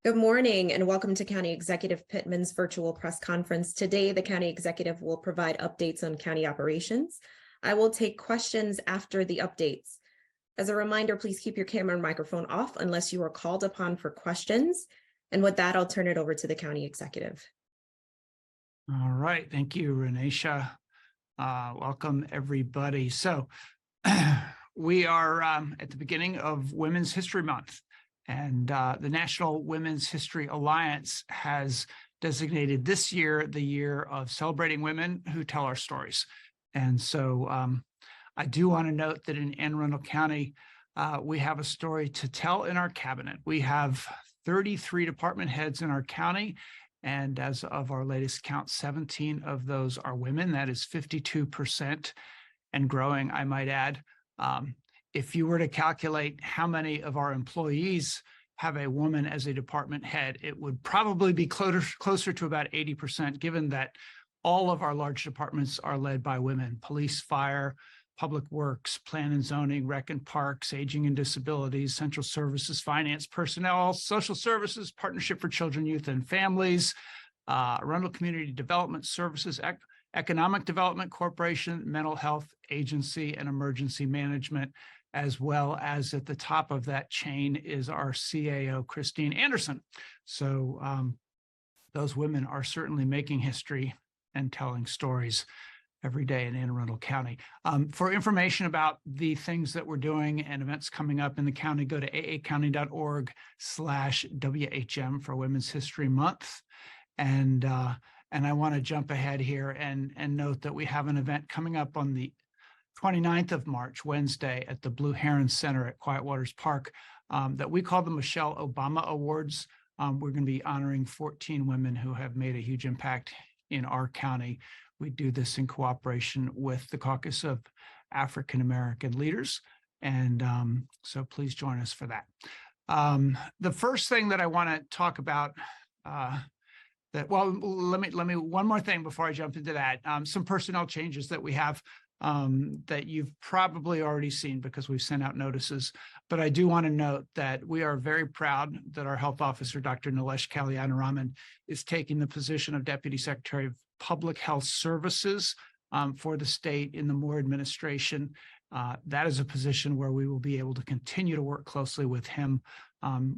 Good morning and welcome to County Executive Pittman's virtual press conference. Today, the County Executive will provide updates on county operations. I will take questions after the updates. As a reminder, please keep your camera and microphone off unless you are called upon for questions. And with that, I'll turn it over to the County Executive. All right. Thank you, Renisha. Welcome, everybody. So we are at the beginning of Women's History Month, and the National Women's History Alliance has designated this year the year of celebrating women who tell our stories. And so I do want to note that in Anne Arundel County, we have a story to tell in our cabinet. We have 33 department heads in our county, and as of our latest count, 17 of those are women. That is 52% and growing, I might add. If you were to calculate how many of our employees have a woman as a department head, it would probably be closer to about 80%, given that all of our large departments are led by women: police, fire, public works, plan and zoning, rec and parks, aging and disabilities, central services, finance, personnel, social services, partnership for children, youth, and families, Arundel Community Development Services, Economic Development Corporation, Mental Health Agency, and Emergency Management, as well as at the top of that chain is our CAO, Christine Anderson. So those women are certainly making history and telling stories every day in Anne Arundel County. For information about the things that we're doing and events coming up in the county, go to aacounty.org/WHM for Women's History Month. And I want to jump ahead here and note that we have an event coming up on the 29th of March, Wednesday, at the Blue Heron Center at Quiet Waters Park that we call the Michelle Obama Awards. We're going to be honoring 14 women who have made a huge impact in our county. We do this in cooperation with the Caucus of African American Leaders. And so please join us for that. The first thing that I want to talk about let me one more thing before I jump into that. Some personnel changes that we have that you've probably already seen because we've sent out notices. But I do want to note that we are very proud that our health officer, Dr. Nilesh Kalyanaraman, is taking the position of Deputy Secretary of Public Health Services for the state in the Moore administration. That is a position where we will be able to continue to work closely with him to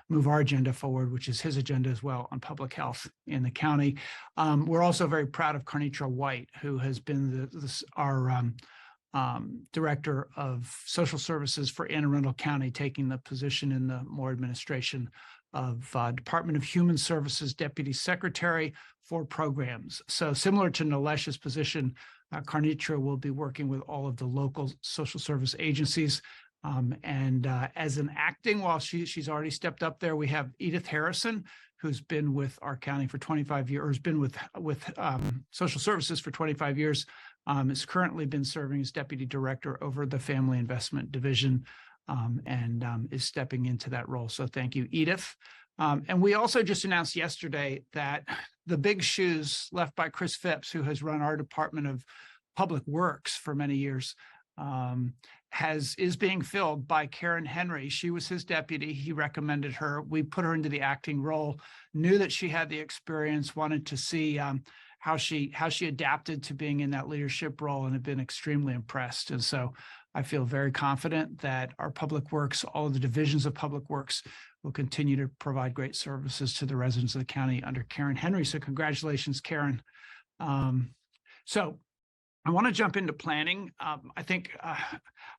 move our agenda forward, which is his agenda as well on public health in the county. We're also very proud of Carnitra White, who has been our Director of Social Services for Anne Arundel County, taking the position in the Moore administration of Department of Human Services Deputy Secretary for Programs. So similar to Nilesh's position, Carnitra will be working with all of the local social service agencies. As an acting, while she's already stepped up there, we have Edith Harrison, who's been with our county for 25 years, or has been with social services for 25 years, has currently been serving as Deputy Director over the Family Investment Division, and is stepping into that role. So thank you, Edith. And we also just announced yesterday that the big shoes left by Chris Phipps, who has run our Department of Public Works for many years, is being filled by Karen Henry. She was his deputy. He recommended her. We put her into the acting role, knew that she had the experience, wanted to see how she adapted to being in that leadership role, and have been extremely impressed. And so I feel very confident that our public works, all of the divisions of public works, will continue to provide great services to the residents of the county under Karen Henry. So congratulations, Karen. So I want to jump into planning. I think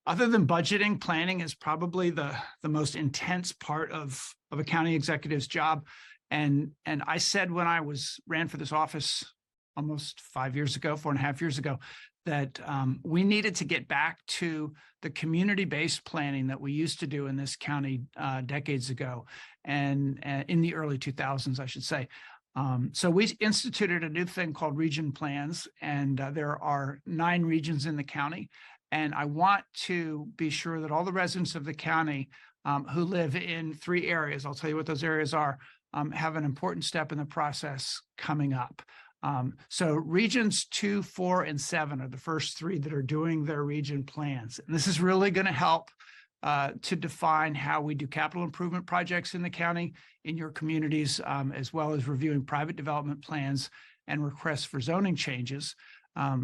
other than budgeting, planning is probably the most intense part of a county executive's job. And I said when I ran for this office almost 5 years ago, 4.5 years ago, that we needed to get back to the community-based planning that we used to do in this county decades ago, and in the early 2000s, I should say. So we instituted a new thing called region plans, and there are 9 regions in the county. And I want to be sure that all the residents of the county who live in 3 areas, I'll tell you what those areas are, have an important step in the process coming up. So regions 2, 4, and 7 are the first 3 that are doing their region plans. And this is really going to help to define how we do capital improvement projects in the county, in your communities, as well as reviewing private development plans and requests for zoning changes.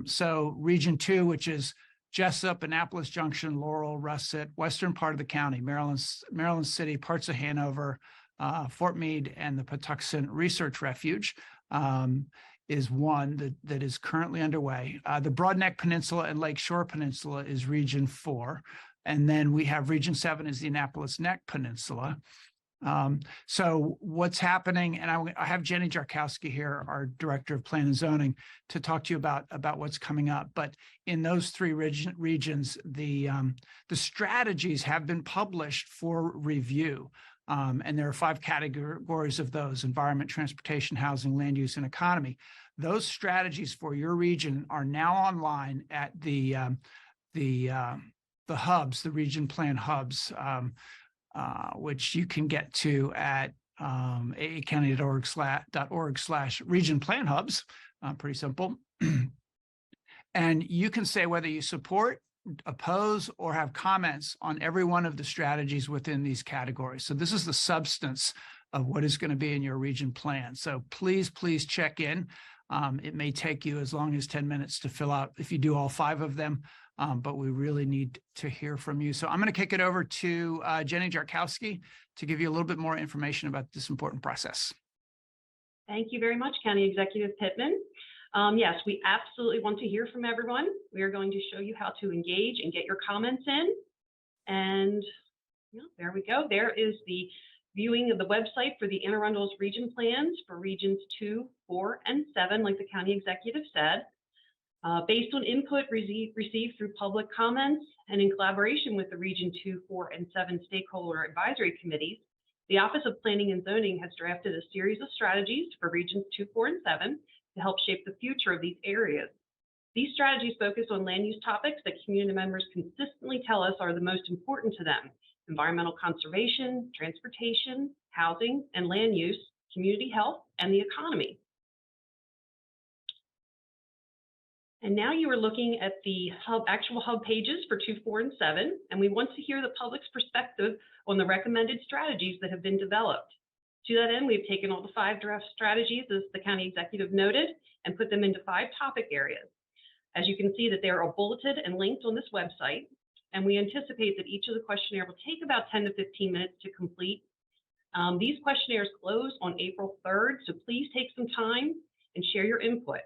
So Region 2, which is Jessup, Annapolis Junction, Laurel, Russet, western part of the county, Maryland City, parts of Hanover, Fort Meade, and the Patuxent Research Refuge, is one that is currently underway. The Broadneck Peninsula and Lakeshore Peninsula is Region 4. And then we have Region 7 is the Annapolis Neck Peninsula. So what's happening, and I have Jenny Jarkowski here, our Director of Plan and Zoning, to talk to you about what's coming up. But in those three regions, the strategies have been published for review. And there are 5 categories of those: environment, transportation, housing, land use, and economy. Those strategies for your region are now online at the hubs, the region plan hubs, which you can get to at aacounty.org/region plan hubs. Pretty simple. And you can say whether you support, oppose, or have comments on every one of the strategies within these categories. So this is the substance of what is going to be in your region plan. So please check in. It may take you as long as 10 minutes to fill out if you do all 5 of them, but we really need to hear from you. So I'm going to kick it over to Jenny Jarkowski to give you a little bit more information about this important process. Thank you very much, County Executive Pittman. Yes, we absolutely want to hear from everyone. We are going to show you how to engage and get your comments in. And yeah, there we go. There is the viewing of the website for the Anne Arundel's region plans for regions 2, 4, and 7, like the county executive said. Based on input received through public comments and in collaboration with the Region 2, 4, and 7 stakeholder advisory committees, the Office of Planning and Zoning has drafted a series of strategies for Regions 2, 4, and 7 to help shape the future of these areas. These strategies focus on land use topics that community members consistently tell us are the most important to them: environmental conservation, transportation, housing and land use, community health, and the economy. And now you are looking at the actual hub pages for 2, 4, and 7, and we want to hear the public's perspective on the recommended strategies that have been developed. To that end, we've taken all the 5 draft strategies, as the county executive noted, and put them into 5 topic areas. As you can see that they are bulleted and linked on this website, and we anticipate that each of the questionnaire will take about 10 to 15 minutes to complete. These questionnaires close on April 3rd, so please take some time and share your input.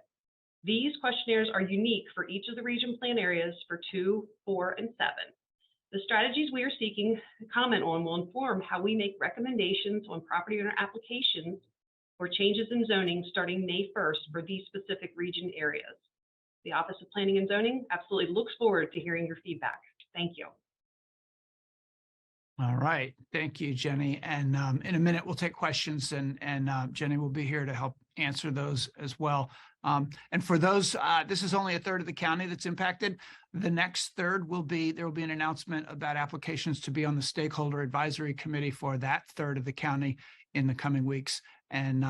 These questionnaires are unique for each of the region plan areas for 2, 4, and 7. The strategies we are seeking comment on will inform how we make recommendations on property owner applications for changes in zoning starting May 1st for these specific region areas. The Office of Planning and Zoning absolutely looks forward to hearing your feedback. Thank you. All right. Thank you, Jenny. And in a minute, we'll take questions, and Jenny will be here to help answer those as well. And for those, this is only a third of the county that's impacted. The next third will be, there will be an announcement about applications to be on the stakeholder advisory committee for that third of the county in the coming weeks. And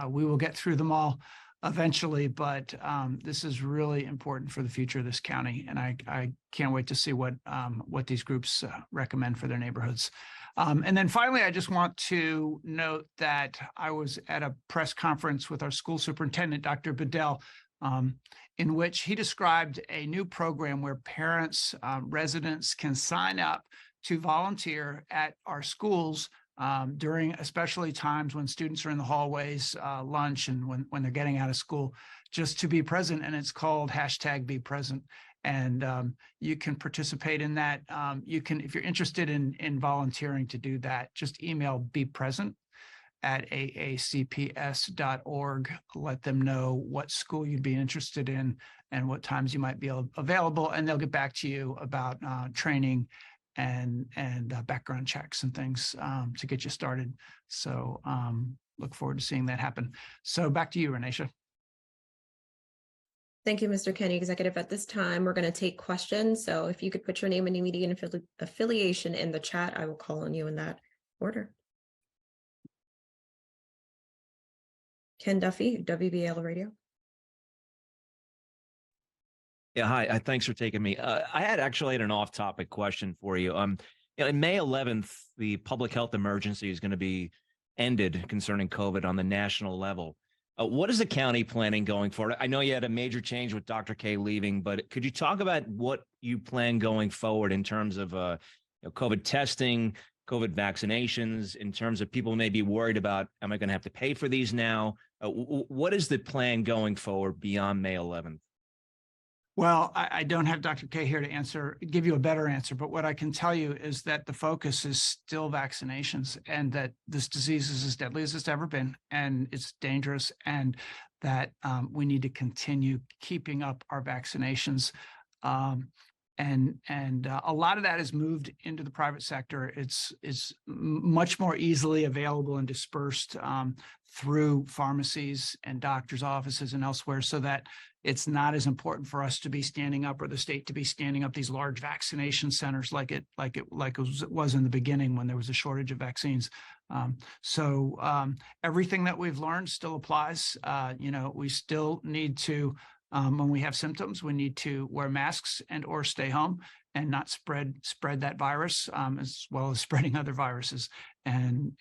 we will get through them all eventually, but this is really important for the future of this county. And I can't wait to see what these groups recommend for their neighborhoods. And then finally, I just want to note that I was at a press conference with our school superintendent, Dr. Bedell, in which he described a new program where parents, residents can sign up to volunteer at our schools during especially times when students are in the hallways, lunch, and when they're getting out of school, just to be present. And it's called #BePresent. And you can participate in that. You can, if you're interested in volunteering to do that, just email bepresent@aacps.org. Let them know what school you'd be interested in and what times you might be available, and they'll get back to you about training and background checks and things to get you started. So look forward to seeing that happen. So back to you, Renisha. Thank you, Mr. County Executive. At this time, we're going to take questions. So if you could put your name and media and affiliation in the chat, I will call on you in that order. Ken Duffy, WBL Radio. Yeah, hi. Thanks for taking me. I had an off-topic question for you. In May 11th, the public health emergency is going to be ended concerning COVID on the national level. What is the county planning going forward? I know you had a major change with Dr. K leaving, but could you talk about what you plan going forward in terms of COVID testing, COVID vaccinations, in terms of people may be worried about, am I going to have to pay for these now? What is the plan going forward beyond May 11th? Well, I don't have Dr. K here to give you a better answer, but what I can tell you is that the focus is still vaccinations and that this disease is as deadly as it's ever been and it's dangerous, and that we need to continue keeping up our vaccinations. And a lot of that is moved into the private sector. It's much more easily available and dispersed through pharmacies and doctors' offices and elsewhere, so that it's not as important for us to be standing up, or the state to be standing up, these large vaccination centers like it was in the beginning when there was a shortage of vaccines. Everything that we've learned still applies. We still need to, when we have symptoms, we need to wear masks and or stay home and not spread that virus, as well as spreading other viruses. And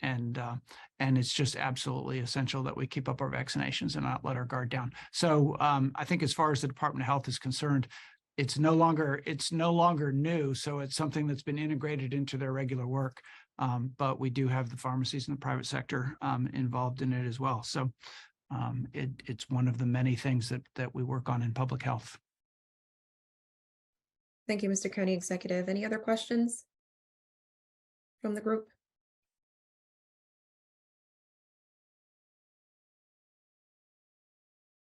it's just absolutely essential that we keep up our vaccinations and not let our guard down. So I think as far as the Department of Health is concerned, it's no longer new. So it's something that's been integrated into their regular work. But we do have the pharmacies in the private sector involved in it as well. So it's one of the many things that we work on in public health. Thank you, Mr. County Executive. Any other questions from the group?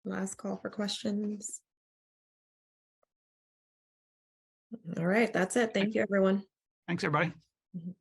Last call for questions. All right, that's it. Thank you, everyone. Thanks, everybody. Mhm.